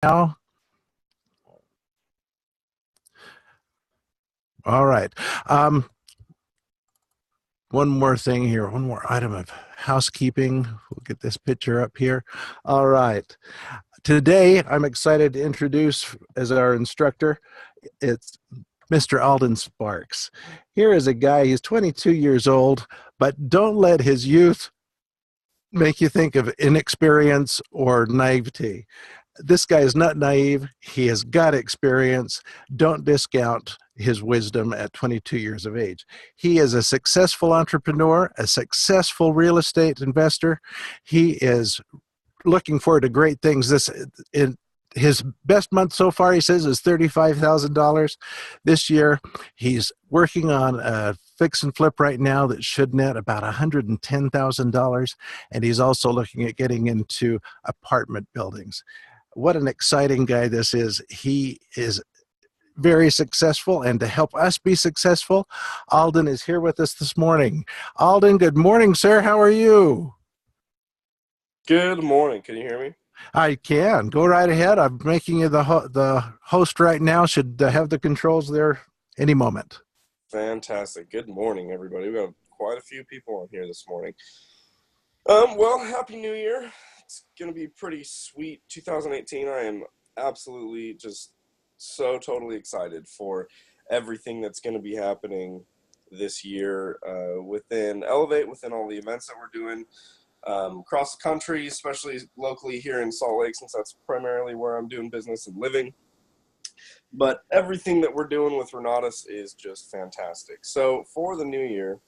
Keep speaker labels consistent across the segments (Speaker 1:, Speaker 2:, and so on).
Speaker 1: Now, all right. Um, one more thing here, one more item of housekeeping. We'll get this picture up here. All right. Today, I'm excited to introduce as our instructor, it's Mr. Alden Sparks. Here is a guy, he's 22 years old, but don't let his youth make you think of inexperience or naivety. This guy is not naive. He has got experience. Don't discount his wisdom at 22 years of age. He is a successful entrepreneur, a successful real estate investor. He is looking forward to great things. This in his best month so far, he says, is $35,000 this year. He's working on a fix and flip right now that should net about $110,000, and he's also looking at getting into apartment buildings. What an exciting guy this is. He is very successful, and to help us be successful, Alden is here with us this morning. Alden, good morning, sir. How are you?
Speaker 2: Good morning. Can you hear me?
Speaker 1: I can. Go right ahead. I'm making you the host right now. Should have the controls there any moment.
Speaker 2: Fantastic. Good morning, everybody. We have quite a few people on here this morning. Well, Happy New Year. It's going to be pretty sweet. 2018, I am absolutely just so totally excited for everything that's going to be happening this year within Elevate, within all the events that we're doing across the country, especially locally here in Salt Lake, since that's primarily where I'm doing business and living. But everything that we're doing with Renatus is just fantastic. So for the new year,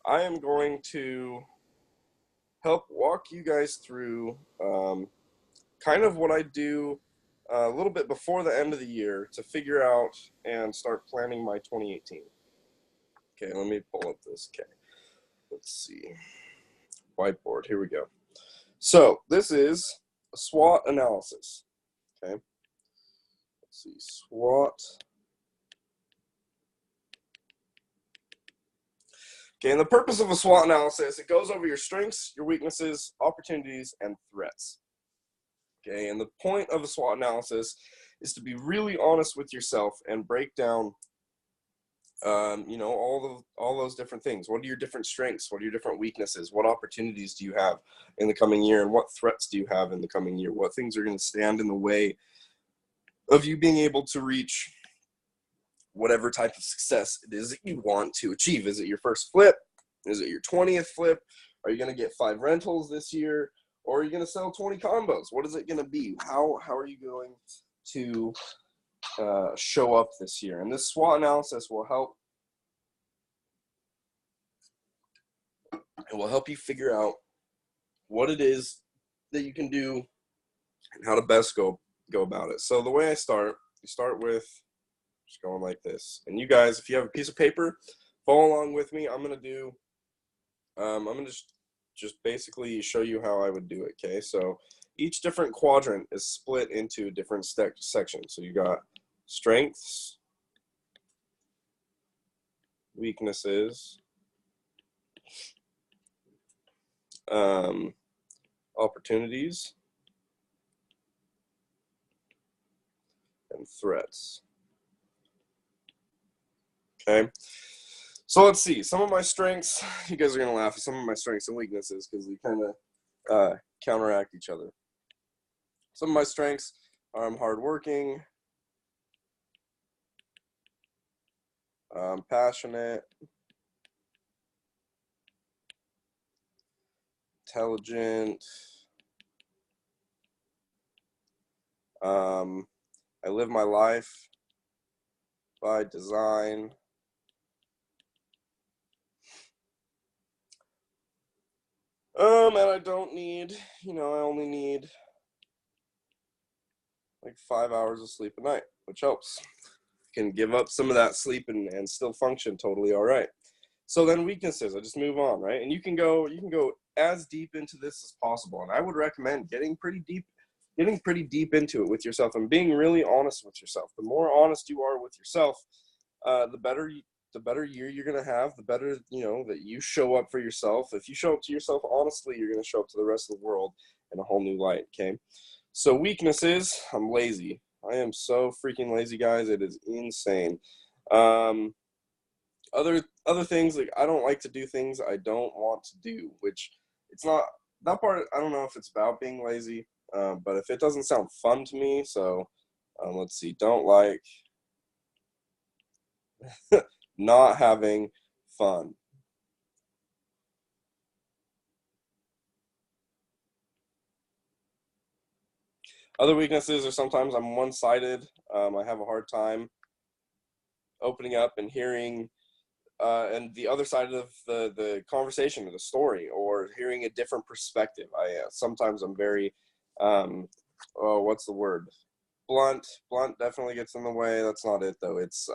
Speaker 2: I am going to help walk you guys through kind of what I do a little bit before the end of the year to figure out and start planning my 2018. Okay, let me pull up this. Okay, let's see. Whiteboard, here we go. So this is a SWOT analysis. Okay, let's see, SWOT. Okay, and the purpose of a SWOT analysis, it goes over your strengths, your weaknesses, opportunities, and threats. Okay, and the point of a SWOT analysis is to be really honest with yourself and break down, all those different things. What are your different strengths? What are your different weaknesses? What opportunities do you have in the coming year? And what threats do you have in the coming year? What things are going to stand in the way of you being able to reach whatever type of success it is that you want to achieve? Is it your first flip? Is it your 20th flip? Are you going to get 5 rentals this year? Or are you going to sell 20 combos? What is it going to be? How are you going to show up this year? And this SWOT analysis will help. It will help you figure out what it is that you can do and how to best go about it. So the way I start, you start with just going like this. And you guys, if you have a piece of paper, follow along with me. I'm going to just basically show you how I would do it, okay? So each different quadrant is split into different sections. So you got strengths, weaknesses, opportunities, and threats. Okay, so let's see. Some of my strengths, you guys are going to laugh at some of my strengths and weaknesses because they kind of counteract each other. Some of my strengths are I'm hardworking, I'm passionate, intelligent, I live my life by design, and I don't need, I only need like 5 hours of sleep a night, which helps. Can give up some of that sleep and still function totally all right. So then weaknesses, I just move on, right? And you can go as deep into this as possible. And I would recommend getting pretty deep into it with yourself and being really honest with yourself. The more honest you are with yourself, the better year you're going to have, the better, that you show up for yourself. If you show up to yourself honestly, you're going to show up to the rest of the world in a whole new light, okay? So weaknesses, I'm lazy. I am so freaking lazy, guys. It is insane. Um, other things, like I don't like to do things I don't want to do, which it's not that part. I don't know if it's about being lazy, but if it doesn't sound fun to me, so let's see. Don't like not having fun. Other weaknesses are sometimes I'm one-sided. I have a hard time opening up and hearing and the other side of the conversation or the story, or hearing a different perspective. I sometimes I'm very oh, what's the word? Blunt definitely gets in the way. That's not it though. It's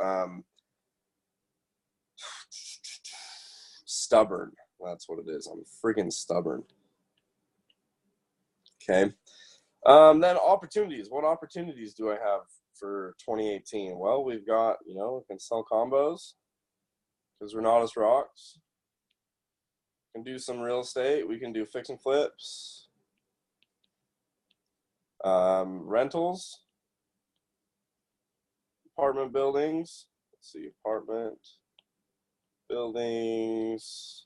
Speaker 2: stubborn. That's what it is. I'm freaking stubborn. Okay. Then opportunities. What opportunities do I have for 2018? Well, we've got, we can sell combos because we're not as rocks. We can do some real estate. We can do fix and flips. Rentals, apartment buildings. Let's see, apartment buildings.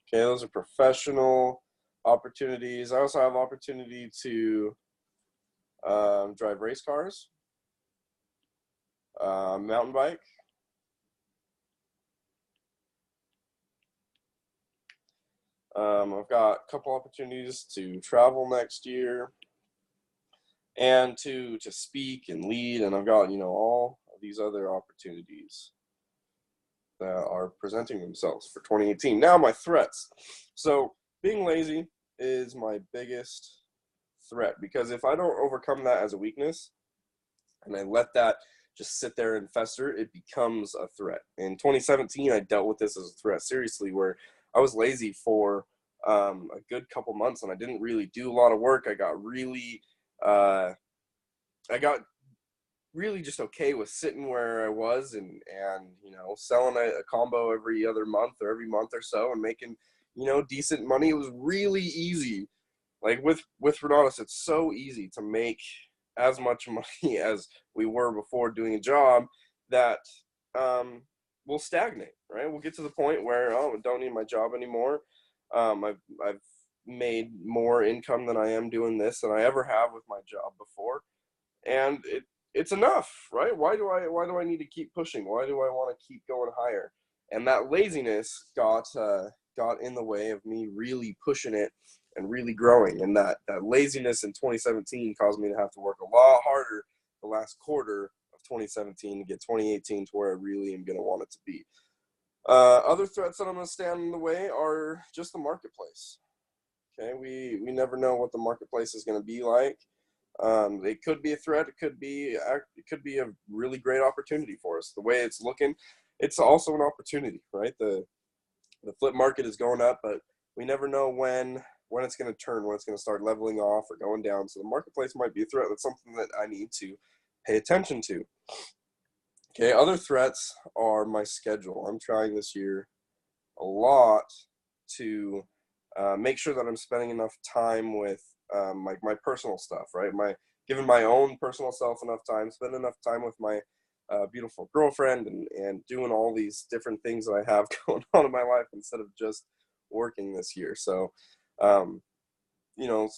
Speaker 2: Okay, those are professional opportunities. I also have opportunity to drive race cars, mountain bike. I've got a couple opportunities to travel next year and to speak and lead, and I've got all of these other opportunities that are presenting themselves for 2018. Now my threats. So being lazy is my biggest threat, because if I don't overcome that as a weakness and I let that just sit there and fester, it becomes a threat. In 2017, I dealt with this as a threat seriously, where I was lazy for a good couple months and I didn't really do a lot of work. Uh, I got really just okay with sitting where I was, and selling a combo every other month or every month or so and making decent money. It was really easy. Like with Renatus, it's so easy to make as much money as we were before doing a job that will stagnate, right? We'll get to the point where, oh, I don't need my job anymore. I've made more income than I am doing this than I ever have with my job before, and it's enough, right? Why do I need to keep pushing? Why do I want to keep going higher? And that laziness got in the way of me really pushing it and really growing. And that laziness in 2017 caused me to have to work a lot harder the last quarter of 2017 to get 2018 to where I really am going to want it to be. Other threats that I'm going to stand in the way are just the marketplace. Okay, we never know what the marketplace is going to be like. It could be a threat. It could be a really great opportunity for us. The way it's looking, it's also an opportunity, right? The flip market is going up, but we never know when it's going to turn, when it's going to start leveling off or going down. So the marketplace might be a threat. That's something that I need to pay attention to. Okay, other threats are my schedule. I'm trying this year a lot to make sure that I'm spending enough time with my personal stuff, right? Giving my own personal self enough time, spend enough time with my beautiful girlfriend, and doing all these different things that I have going on in my life instead of just working this year. So, some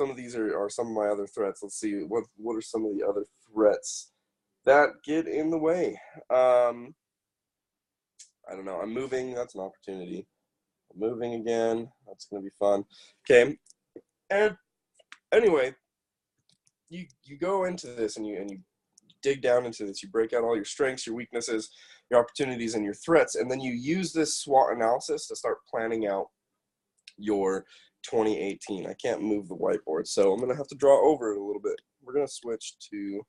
Speaker 2: of these are some of my other threats. Let's see, what are some of the other threats that get in the way? I don't know. I'm moving. That's an opportunity. Moving again. That's going to be fun. Okay. And anyway, you go into this and you dig down into this. You break out all your strengths, your weaknesses, your opportunities, and your threats, and then you use this SWOT analysis to start planning out your 2018. I can't move the whiteboard, so I'm going to have to draw over it a little bit. We're going to switch to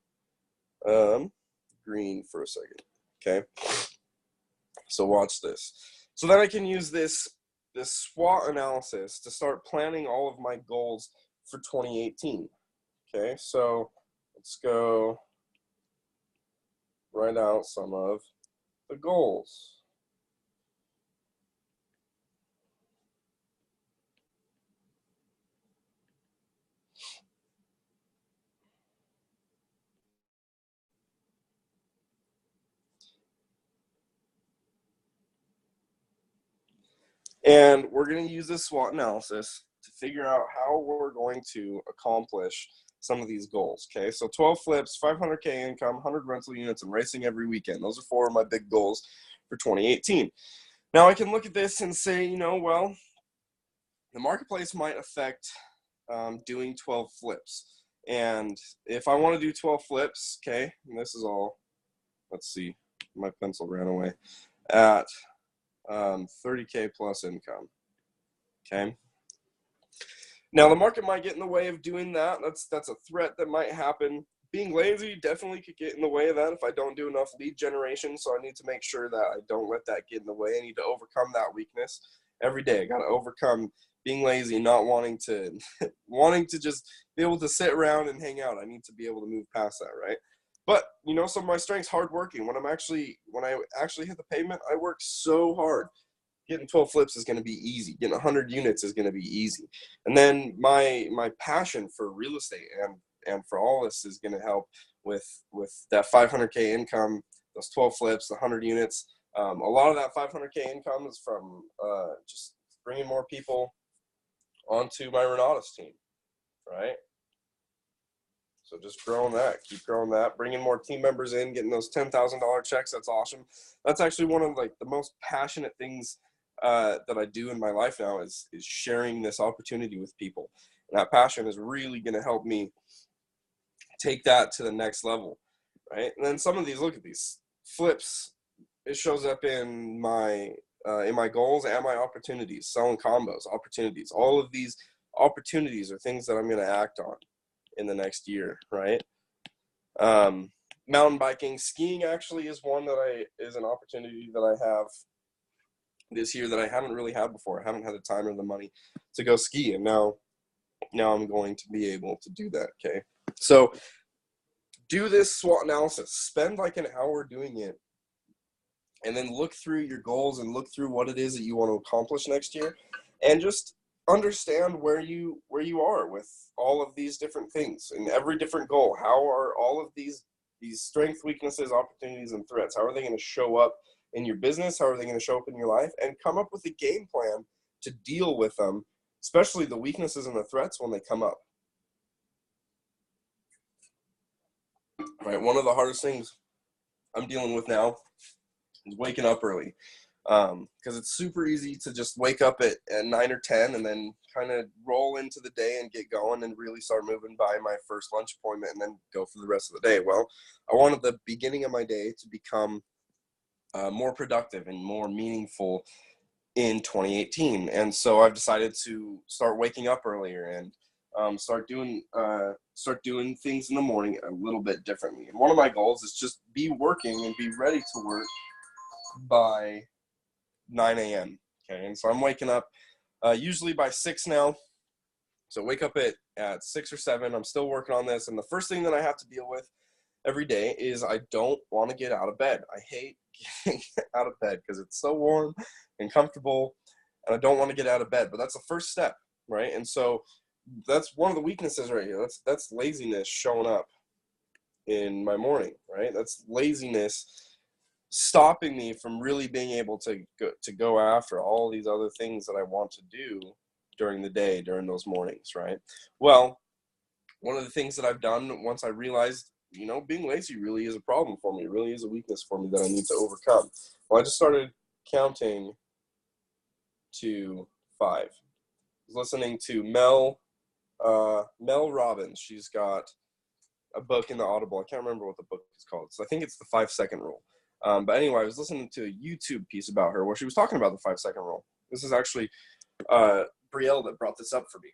Speaker 2: green for a second. Okay. So watch this. So then I can use this SWOT analysis to start planning all of my goals for 2018. Okay, so let's go write out some of the goals. And we're going to use this SWOT analysis to figure out how we're going to accomplish some of these goals. Okay, so 12 flips, 500K income, 100 rental units, and racing every weekend. Those are 4 of my big goals for 2018. Now I can look at this and say, you know, well, the marketplace might affect doing 12 flips. And if I want to do 12 flips, okay, and this is all, let's see, my pencil ran away, at 30K plus income, okay? Now the market might get in the way of doing that. That's a threat that might happen. Being lazy definitely could get in the way of that if I don't do enough lead generation, so I need to make sure that I don't let that get in the way. I need to overcome that weakness every day. I got to overcome being lazy, not wanting to wanting to just be able to sit around and hang out. I need to be able to move past that, right? But you know, some of my strengths, hardworking. When I actually hit the pavement, I work so hard. Getting 12 flips is going to be easy. Getting 100 units is going to be easy. And then my passion for real estate and for all this is going to help with that 500K income, those 12 flips, the 100 units. A lot of that 500K income is from just bringing more people onto my Renatus team, right? So just growing that, keep growing that, bringing more team members in, getting those $10,000 checks. That's awesome. That's actually one of like the most passionate things that I do in my life now is sharing this opportunity with people. And that passion is really going to help me take that to the next level, right? And then some of these, look at these flips. It shows up in my goals and my opportunities, selling combos, opportunities. All of these opportunities are things that I'm going to act on in the next year, right? Mountain biking, skiing actually is one that is an opportunity that I have this year that I haven't really had before. I haven't had the time or the money to go ski, and now I'm going to be able to do that. Okay, so do this SWOT analysis. Spend like an hour doing it, and then look through your goals and look through what it is that you want to accomplish next year, and just understand where you are with all of these different things and every different goal. How are all of these strengths, weaknesses, opportunities, and threats, how are they going to show up in your business? How are they going to show up in your life? And come up with a game plan to deal with them, especially the weaknesses and the threats when they come up. Right, one of the hardest things I'm dealing with now is waking up early. Because it's super easy to just wake up at 9 or 10 and then kind of roll into the day and get going and really start moving by my first lunch appointment and then go for the rest of the day. Well, I wanted the beginning of my day to become more productive and more meaningful in 2018. And so I've decided to start waking up earlier and start doing things in the morning a little bit differently. And one of my goals is just be working and be ready to work by 9 a.m. Okay, and so I'm waking up usually by 6 now. So wake up at 6 or 7. I'm still working on this, and the first thing that I have to deal with every day is I don't want to get out of bed. I hate getting out of bed because it's so warm and comfortable, and I don't want to get out of bed. But that's the first step, right? And so that's one of the weaknesses right here. That's laziness showing up in my morning, right? That's laziness stopping me from really being able to go after all these other things that I want to do during the day, during those mornings, right? Well, one of the things that I've done once I realized, you know, being lazy really is a problem for me, really is a weakness for me that I need to overcome. Well, I just started counting to 5. I was listening to Mel Robbins. She's got a book in the Audible. I can't remember what the book is called. So I think it's the 5-second rule. But anyway, I was listening to a YouTube piece about her where she was talking about the 5-second rule. This is actually Brielle that brought this up for me.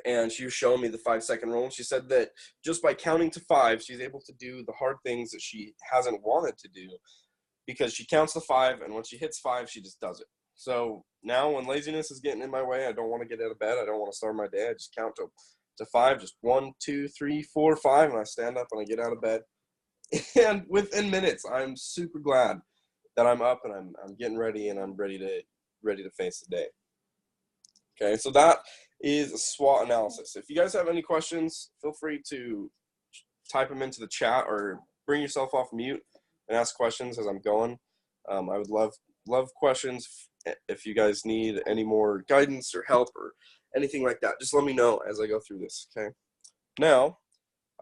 Speaker 2: And she was showing me the 5-second rule. And she said that just by counting to 5, she's able to do the hard things that she hasn't wanted to do because she counts to 5. And when she hits 5, she just does it. So now when laziness is getting in my way, I don't want to get out of bed. I don't want to start my day. I just count to 5, just 1, 2, 3, 4, 5. And I stand up and I get out of bed. And within minutes, I'm super glad that I'm up and I'm getting ready and I'm ready to face the day. Okay, so that is a SWOT analysis. If you guys have any questions, feel free to type them into the chat or bring yourself off mute and ask questions as I'm going. I would love questions. if you guys need any more guidance or help or anything like that, just let me know as I go through this, okay? Now,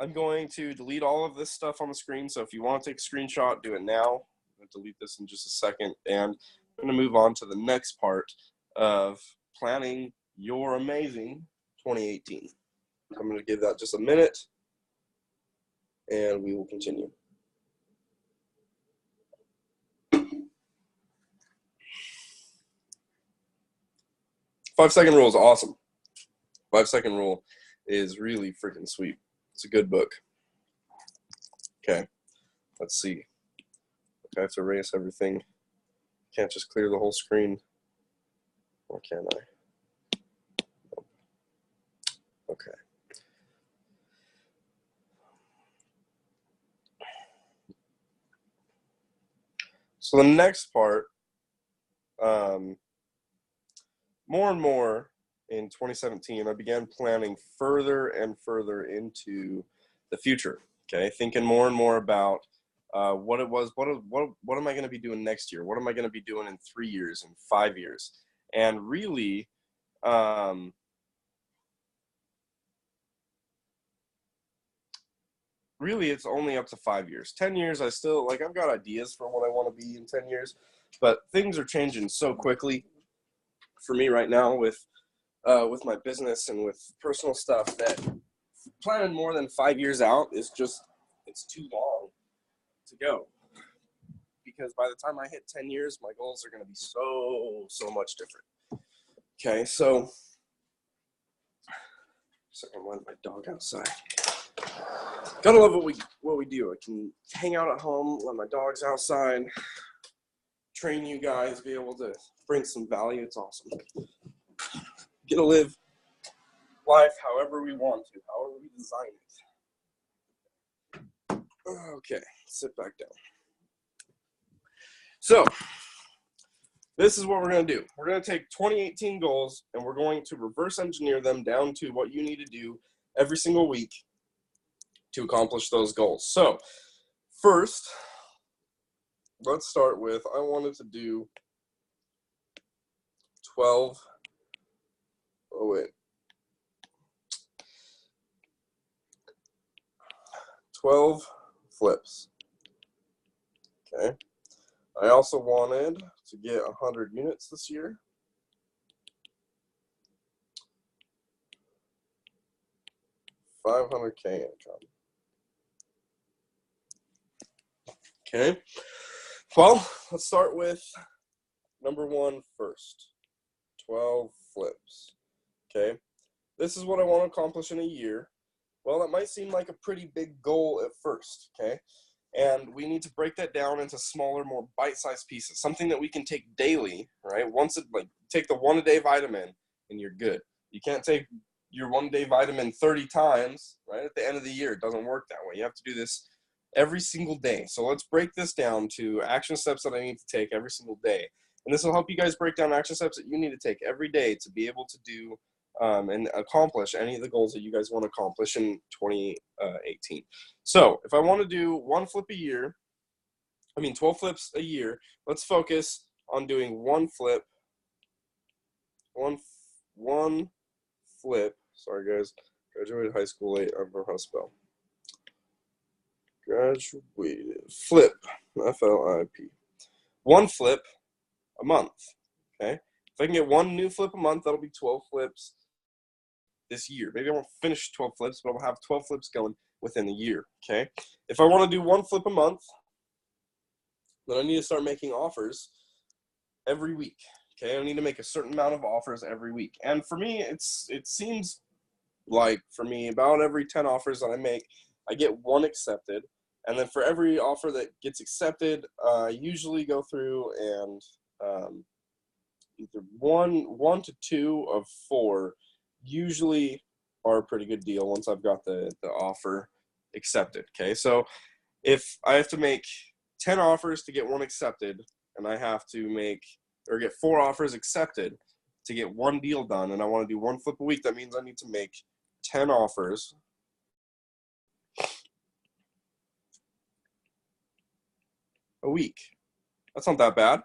Speaker 2: I'm going to delete all of this stuff on the screen, so if you want to take a screenshot, do it now. I'm going to delete this in just a second, and I'm going to move on to the next part of planning your amazing 2018. I'm going to give that just a minute, and we will continue. 5-second rule is awesome. 5-second rule is really freaking sweet. It's a good book. Okay, let's see. I have to erase everything. Can't just clear the whole screen. Or can I? Okay. So the next part, more and more in 2017, I began planning further and further into the future. Okay, thinking more and more about what it was. What am I going to be doing next year? What am I going to be doing in 3 years, in 5 years? And really, really, it's only up to 5 years. 10 years, I still like. I've got ideas for what I want to be in 10 years, but things are changing so quickly for me right now with my business and with personal stuff that planning more than 5 years out is just, it's too long to go, because by the time I hit 10 years, my goals are going to be so much different. Okay, so I'm letting my dog outside. Gotta love what we do. I can hang out at home, let my dogs outside, train you guys, be able to bring some value. It's awesome. Get to live life however we want to, however we design it. Okay, sit back down. So, this is what we're going to do. We're going to take 2018 goals and we're going to reverse engineer them down to what you need to do every single week to accomplish those goals. So, first, let's start with, I wanted to do 12 flips. Okay. I also wanted to get 100 units this year. $500K income. Okay. Well, let's start with number 1 first. 12 flips. Okay. This is what I want to accomplish in a year. Well, that might seem like a pretty big goal at first, okay? And we need to break that down into smaller, more bite-sized pieces, something that we can take daily, right? Take the 1-a-day vitamin and you're good. You can't take your 1-a-day vitamin 30 times, right? At the end of the year, it doesn't work that way. You have to do this every single day. So let's break this down to action steps that I need to take every single day. And this will help you guys break down action steps that you need to take every day to be able to do and accomplish any of the goals that you guys want to accomplish in 2018. So if I want to do 12 flips a year, let's focus on doing one flip. Sorry guys, graduated high school late. I don't know how to spell. Graduated, flip, F-L-I-P. One flip a month, okay? If I can get one new flip a month, that'll be 12 flips this year. Maybe I won't finish 12 flips, but I'll have 12 flips going within the year, okay? If I want to do one flip a month, then I need to start making offers every week, okay? I need to make a certain amount of offers every week. And for me, it seems like, for me, about every 10 offers that I make, I get one accepted. And then for every offer that gets accepted, I usually go through and either one to 2 of 4 usually are a pretty good deal once I've got the offer accepted, okay? So if I have to make 10 offers to get one accepted, and I have to get 4 offers accepted to get one deal done, and I want to do one flip a week, that means I need to make 10 offers a week. That's not that bad.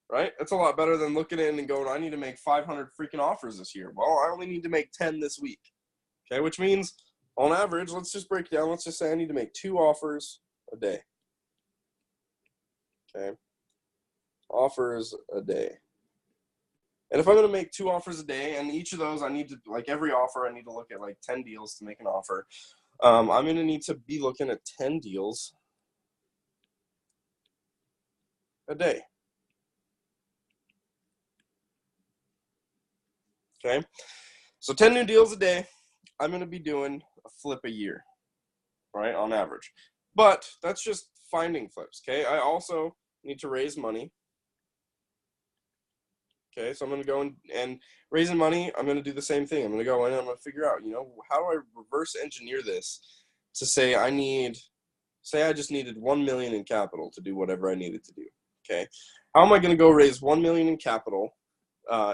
Speaker 2: right? It's a lot better than looking in and going, I need to make 500 freaking offers this year. Well, I only need to make 10 this week. Okay, which means on average, let's just break it down. Let's just say I need to make 2 offers a day. Okay, offers a day. And if I'm going to make 2 offers a day, and each of those I need to, like every offer, I need to look at like 10 deals to make an offer. I'm going to need to be looking at 10 deals a day. Okay, so 10 new deals a day. I'm going to be doing a flip a year, right, on average. But that's just finding flips, okay? I also need to raise money. Okay, so I'm going to go and raising money, I'm going to do the same thing. I'm going to go in and I'm going to figure out, how do I reverse engineer this to say I just needed 1 million in capital to do whatever I needed to do, okay? How am I going to go raise 1 million in capital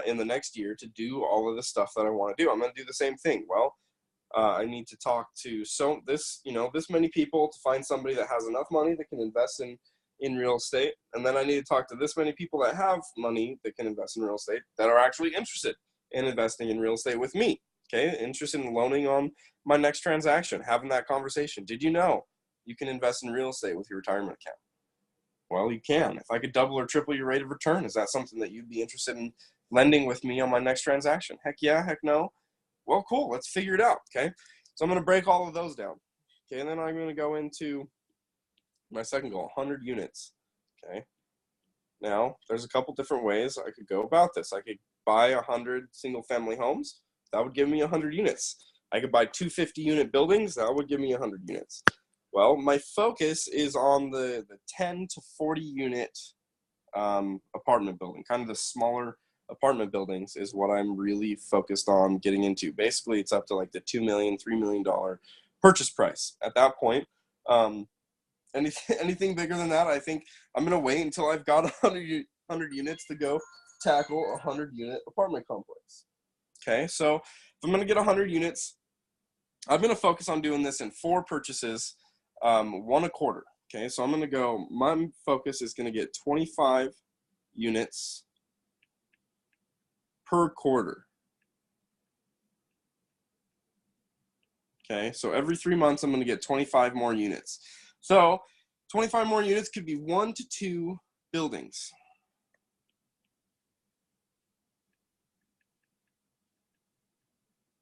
Speaker 2: in the next year to do all of the stuff that I want to do? I'm going to do the same thing. Well, I need to talk to this many people to find somebody that has enough money that can invest in real estate. And then I need to talk to this many people that have money that can invest in real estate that are actually interested in investing in real estate with me. Okay, interested in loaning on my next transaction, having that conversation. Did you know you can invest in real estate with your retirement account? Well, you can. If I could double or triple your rate of return, is that something that you'd be interested in lending with me on my next transaction? Heck yeah, heck no. Well, cool, let's figure it out, okay? So I'm going to break all of those down, okay? And then I'm going to go into my second goal, 100 units, okay? Now, there's a couple different ways I could go about this. I could buy 100 single-family homes. That would give me 100 units. I could buy 250-unit buildings. That would give me 100 units. Well, my focus is on the 10 to 40-unit apartment building, kind of the smaller apartment buildings is what I'm really focused on getting into. Basically, it's up to like the $2 million, $3 million purchase price. At that point, anything bigger than that, I think I'm going to wait until I've got 100 units to go tackle a 100-unit apartment complex. Okay, so if I'm going to get 100 units, I'm going to focus on doing this in 4 purchases, 1 a quarter. Okay, so I'm going to go, my focus is going to get 25 units per quarter. Okay, so every 3 months, I'm going to get 25 more units. So 25 more units could be 1 to 2 buildings.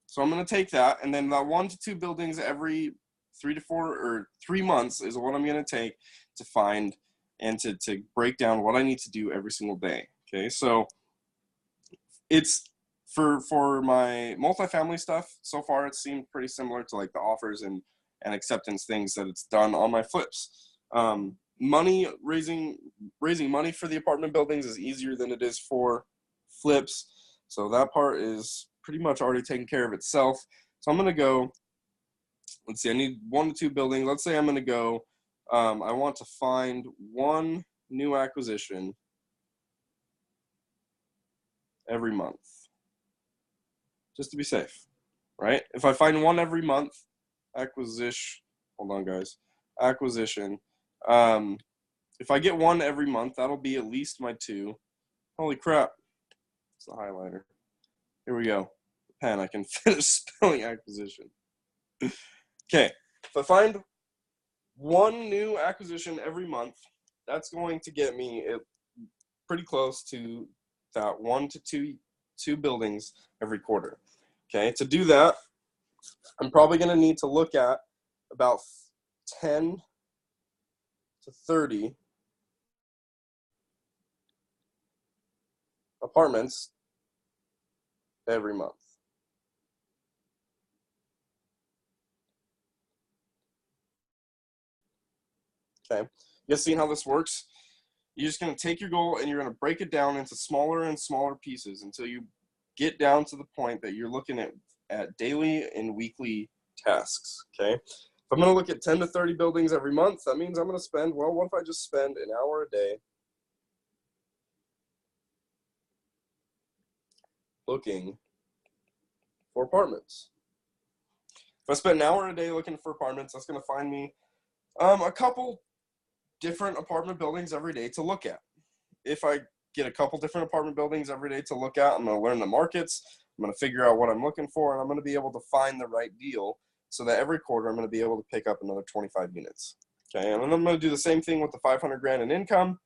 Speaker 2: So I'm going to take that, and then that 1 to 2 buildings every 3 to 4 or 3 months is what I'm going to take to find and to break down what I need to do every single day. Okay, so it's for my multifamily stuff so far, it seemed pretty similar to like the offers and acceptance things that it's done on my flips. Raising money for the apartment buildings is easier than it is for flips, so that part is pretty much already taken care of itself. So I'm going to go, let's see, I need 1 to 2 buildings. Let's say I'm going to go, I want to find 1 new acquisition every month, just to be safe, right? If I find 1 every month, acquisition, if I get 1 every month, that'll be at least my 2. Holy crap, it's the highlighter. Here we go, the pen, I can finish spelling acquisition. Okay, if I find 1 new acquisition every month, that's going to get me pretty close to that 1 to 2 buildings every quarter. Okay, to do that, I'm probably going to need to look at about 10 to 30 apartments every month. Okay, you guys see how this works? You're just going to take your goal and you're going to break it down into smaller and smaller pieces until you get down to the point that you're looking at daily and weekly tasks, okay? If I'm going to look at 10 to 30 buildings every month, that means I'm going to spend, well, what if I just spend an hour a day looking for apartments? If I spend an hour a day looking for apartments, that's going to find me a couple different apartment buildings every day to look at. If I get a couple different apartment buildings every day to look at. I'm going to learn the markets. I'm going to figure out what I'm looking for, and I'm going to be able to find the right deal so that every quarter I'm going to be able to pick up another 25 units. Okay, and then I'm going to do the same thing with the 500 grand in income.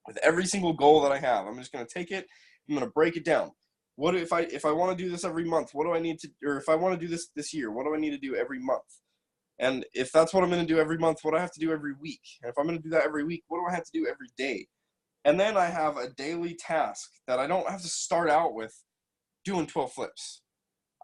Speaker 2: With every single goal that I have, I'm just going to take it. I'm going to break it down. What if I want to do this every month? What do I need to, or if I want to do this year, what do I need to do every month? And if that's what I'm going to do every month, what do I have to do every week? And if I'm going to do that every week, what do I have to do every day? And then I have a daily task that I don't have to start out with doing 12 flips.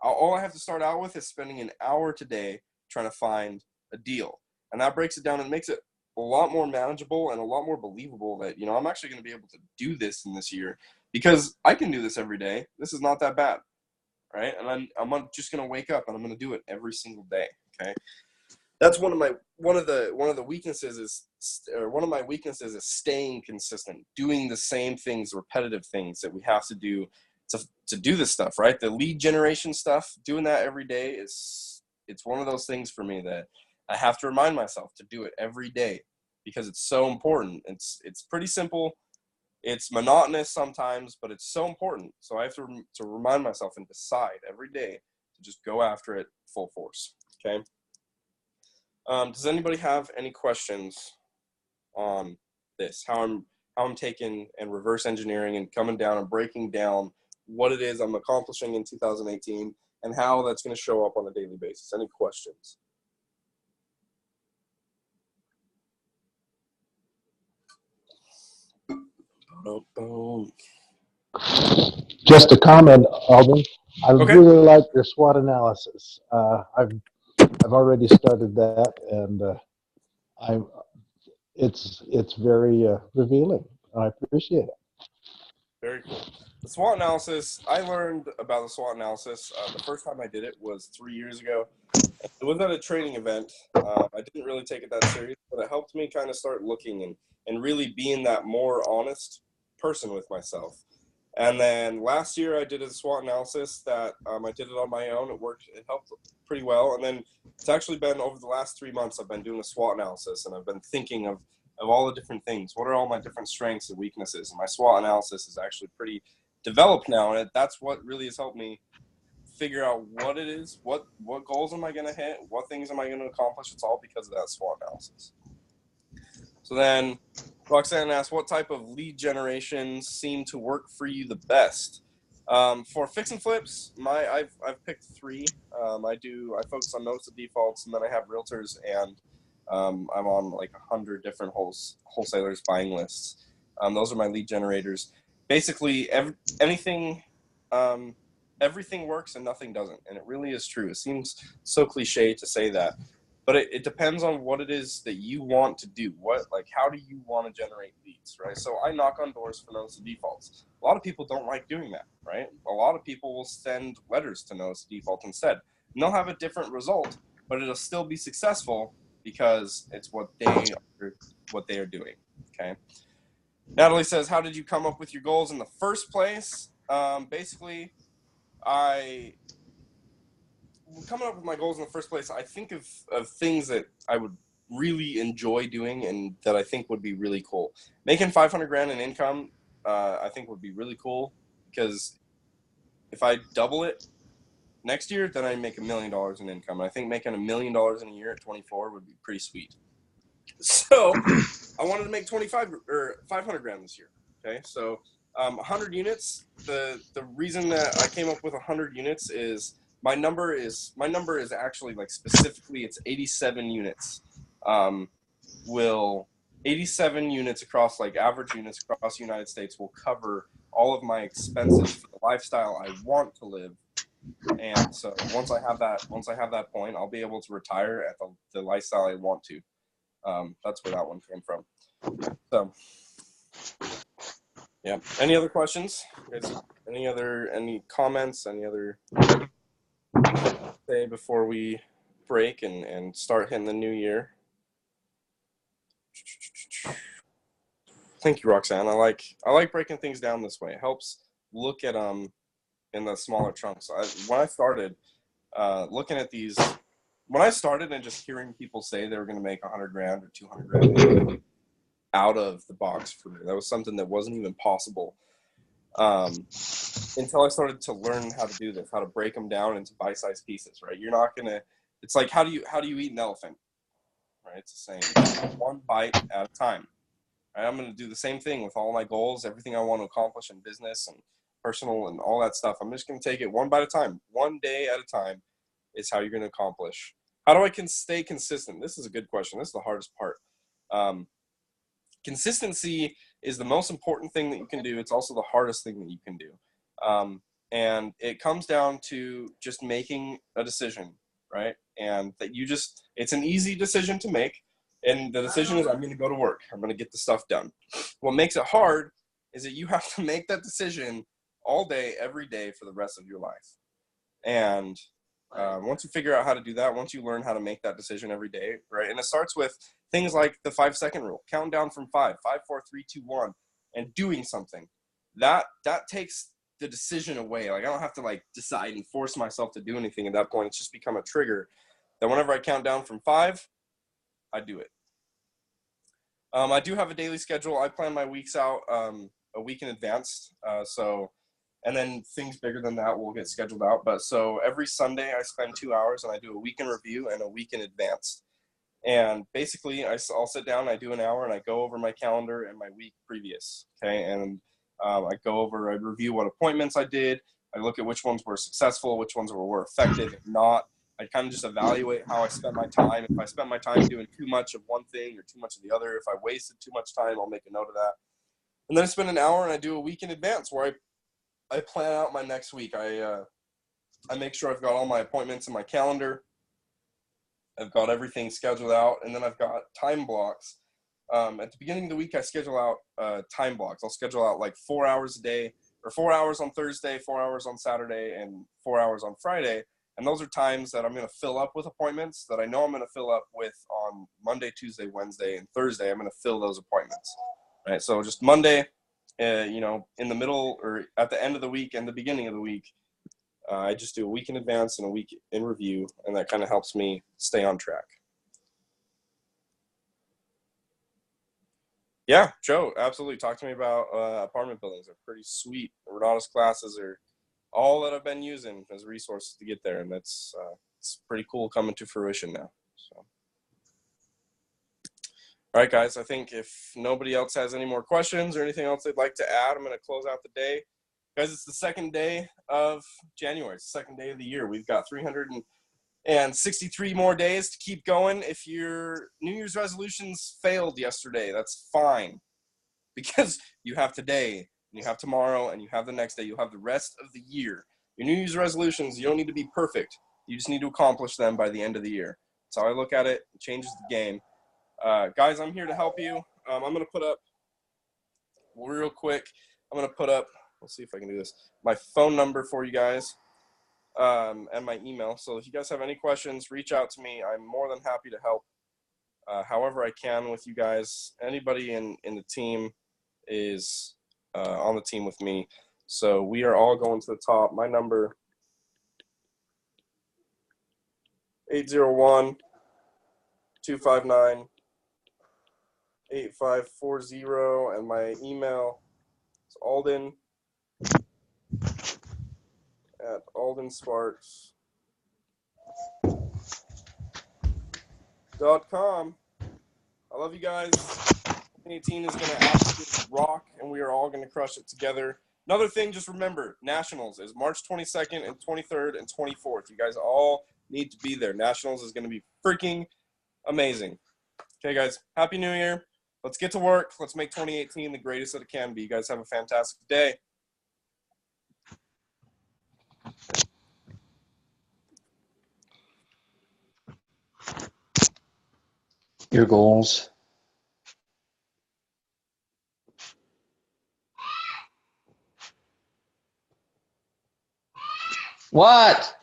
Speaker 2: All I have to start out with is spending an hour today trying to find a deal. And that breaks it down and makes it a lot more manageable and a lot more believable that, I'm actually going to be able to do this in this year because I can do this every day. This is not that bad, right? And I'm just going to wake up and I'm going to do it every single day, okay? That's one of the weaknesses one of my weaknesses is staying consistent, doing the same things, repetitive things that we have to do to do this stuff, right? The lead generation stuff, doing that every day it's one of those things for me that I have to remind myself to do it every day because it's so important. It's pretty simple. It's monotonous sometimes, but it's so important. So I have to remind myself and decide every day to just go after it full force. Okay. Does anybody have any questions on this? How I'm taking and reverse engineering and coming down and breaking down what it is I'm accomplishing in 2018 and how that's going to show up on a daily basis. Any questions?
Speaker 1: Just a comment, Alden. I
Speaker 2: Okay.
Speaker 1: really like your SWOT analysis. I've already started that, and I'm it's very revealing. I appreciate it.
Speaker 2: Very cool. The SWOT analysis, I learned about the SWOT analysis. The first time I did it was 3 years ago. It was at a training event. I didn't really take it that serious, but it helped me kind of start looking and really being that more honest person with myself. And then last year I did a SWOT analysis that I did it on my own. It worked. It helped pretty well. And then it's actually been over the last 3 months I've been doing a SWOT analysis and I've been thinking of all the different things. What are all my different strengths and weaknesses? And my SWOT analysis is actually pretty developed now. And that's what really has helped me figure out what it is, what goals am I going to hit, what things am I going to accomplish. It's all because of that SWOT analysis. So then Roxanne asked, what type of lead generation seem to work for you the best? For fix and flips, I've picked three. I focus on notice of defaults, and then I have realtors, and I'm on like 100 different wholesalers buying lists. Those are my lead generators. Basically, everything works and nothing doesn't, and it really is true. It seems so cliche to say that, but it depends on what it is that you want to do. How do you want to generate leads, right? So I knock on doors for notice of defaults. A lot of people don't like doing that, right? A lot of people will send letters to notice of default instead. And they'll have a different result, but it'll still be successful because it's what they are doing, okay? Natalie says, how did you come up with your goals in the first place? Basically, coming up with my goals in the first place, I think of things that I would really enjoy doing and that I think would be really cool. Making 500 grand in income, I think would be really cool because if I double it next year, then I make $1 million in income. And I think making $1 million in a year at 24 would be pretty sweet. So I wanted to make 25 or 500 grand this year. Okay, so 100 units. The reason that I came up with 100 units is my number is actually like specifically it's 87 units. 87 units across like average units across the United States will cover all of my expenses for the lifestyle I want to live. And so once I have that point, I'll be able to retire at the lifestyle I want to. That's where that one came from. So, yeah. Any other questions? Any comments? Any other say before we break and start hitting the new year? Thank you, Roxanne. I like breaking things down this way. It helps look at in the smaller chunks. When I started looking at these, when I started and just hearing people say they were going to make 100 grand or 200 grand, out of the box for me. That was something that wasn't even possible until I started to learn how to do this, how to break them down into bite-sized pieces, right? You're not going to – it's like how do you eat an elephant, right? It's the same. One bite at a time. Right? I'm going to do the same thing with all my goals, everything I want to accomplish in business and personal and all that stuff. I'm just going to take it one bite at a time. One day at a time is how you're going to accomplish. How do I stay consistent? This is a good question. This is the hardest part. Consistency is the most important thing that you can do. It's also the hardest thing that you can do. And it comes down to just making a decision, right? And that it's an easy decision to make. And the decision is I'm going to go to work. I'm going to get the stuff done. What makes it hard is that you have to make that decision all day, every day for the rest of your life. And once you figure out how to do that, once you learn how to make that decision every day, right? And it starts with things like the 5-second rule, counting down from 5, 5, 4, 3, 2, 1, and doing something. That takes the decision away. Like I don't have to like decide and force myself to do anything at that point. It's just become a trigger that whenever I count down from 5, I do it. I do have a daily schedule. I plan my weeks out a week in advance. And then things bigger than that will get scheduled out. But so every Sunday I spend 2 hours and I do a week in review and a week in advance. And basically I'll sit down, I do an hour and I go over my calendar and my week previous. Okay. And I review what appointments I did. I look at which ones were successful, which ones were effective. If not, I kind of just evaluate how I spent my time. If I spent my time doing too much of one thing or too much of the other, if I wasted too much time, I'll make a note of that. And then I spend an hour and I do a week in advance where I plan out my next week. I make sure I've got all my appointments in my calendar. I've got everything scheduled out, and then I've got time blocks. At the beginning of the week, I schedule out time blocks. I'll schedule out like 4 hours a day, or 4 hours on Thursday, 4 hours on Saturday, and 4 hours on Friday. And those are times that I'm going to fill up with appointments that I know I'm going to fill up with on Monday, Tuesday, Wednesday, and Thursday. I'm going to fill those appointments. Right. So just Monday, in the middle or at the end of the week and the beginning of the week, I just do a week in advance and a week in review, and that kind of helps me stay on track. Yeah, Joe, absolutely. Talk to me about apartment buildings. They're pretty sweet. The Renatus classes are all that I've been using as resources to get there, and it's pretty cool coming to fruition now. So. All right, guys, I think if nobody else has any more questions or anything else they'd like to add, I'm going to close out the day. Guys, it's the second day of January. It's the second day of the year. We've got 363 more days to keep going. If your New Year's resolutions failed yesterday, that's fine. Because you have today, and you have tomorrow, and you have the next day. You'll have the rest of the year. Your New Year's resolutions, you don't need to be perfect. You just need to accomplish them by the end of the year. That's how I look at it. It changes the game. Guys, I'm here to help you. I'm going to put up, real quick, let's see if I can do this, my phone number for you guys and my email. So if you guys have any questions, reach out to me. I'm more than happy to help however I can with you guys. Anybody in the team is on the team with me. So we are all going to the top. My number, 801-259 8540, and my email is Alden at aldensparks.com. I love you guys. 2018 is going to absolutely rock, and we are all going to crush it together. Another thing, just remember, Nationals is March 22nd and 23rd and 24th. You guys all need to be there. Nationals is going to be freaking amazing. Okay, guys, Happy New Year. Let's get to work. Let's make 2018 the greatest that it can be. You guys have a fantastic day.
Speaker 3: Your goals. What?